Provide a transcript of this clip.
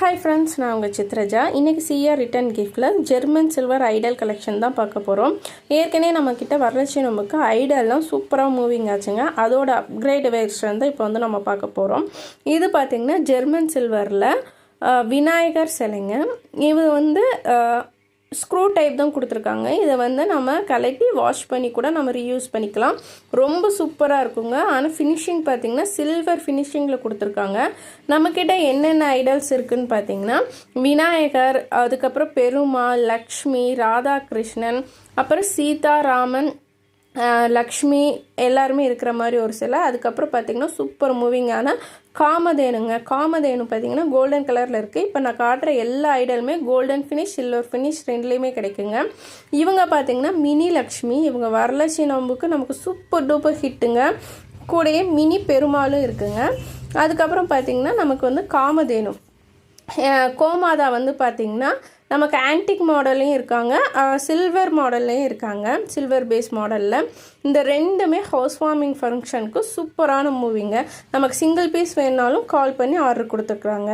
Hi friends, நான் உங்கள் சித்ரஜா. இன்றைக்கி சிஆர் ரிட்டன் கிஃப்டில் ஜெர்மன் சில்வர் ஐடல் கலெக்ஷன் தான் பார்க்க போகிறோம். ஏற்கனவே நம்மக்கிட்ட வரலட்சுமி நமக்கு ஐடல்லாம் சூப்பராக மூவிங் ஆச்சுங்க. அதோட அப்கிரேட் வெர்ஷன் தான் இப்போ வந்து நம்ம பார்க்க போகிறோம். இது பார்த்திங்கன்னா ஜெர்மன் சில்வரில் விநாயகர் சிலைங்க. இது வந்து ஸ்க்ரூ டைப் தான் கொடுத்துருக்காங்க. இதை வந்து நம்ம கலட்டி வாஷ் பண்ணி கூட நம்ம ரீயூஸ் பண்ணிக்கலாம். ரொம்ப சூப்பராக இருக்குங்க. ஆனால் ஃபினிஷிங் பார்த்திங்கன்னா சில்வர் ஃபினிஷிங்கில் கொடுத்துருக்காங்க. நம்மக்கிட்ட என்னென்ன ஐடல்ஸ் இருக்குதுன்னு பார்த்திங்கன்னா விநாயகர், அதுக்கப்புறம் பெருமாள், லக்ஷ்மி, ராதாகிருஷ்ணன், அப்புறம் சீதா, ராமன், லக்ஷ்மி எல்லாருமே இருக்கிற மாதிரி ஒரு சிலை. அதுக்கப்புறம் பார்த்திங்கன்னா சூப்பர் மூவிங்கான காமதேனுங்க. காமதேனு பார்த்திங்கன்னா கோல்டன் கலரில் இருக்குது. இப்போ நான் காட்டுற எல்லா ஐடலுமே கோல்டன் ஃபினிஷ், சில்வர் ஃபினிஷ் ரெண்டுலேயுமே கிடைக்குங்க. இவங்க பார்த்திங்கன்னா மினி லக்ஷ்மி. இவங்க வரலட்சுமி நோம்புக்கு நமக்கு சூப்பர் டூப்பர் ஹிட்டுங்க. கூடயே மினி பெருமாளும் இருக்குங்க. அதுக்கப்புறம் பார்த்திங்கன்னா நமக்கு வந்து காமதேனு, கோமாதா வந்து பார்த்திங்கன்னா நமக்கு ஆன்டிக் மாடல்லையும் இருக்காங்க, சில்வர் மாடல்லையும் இருக்காங்க. சில்வர் பேஸ் மாடலில் இந்த ரெண்டுமே ஹவுஸ் வார்மிங் ஃபங்க்ஷனுக்கு சூப்பரான மூவிங்க. நமக்கு சிங்கிள் பீஸ் வேணுனாலும் கால் பண்ணி ஆர்டர் கொடுத்துருக்குறாங்க.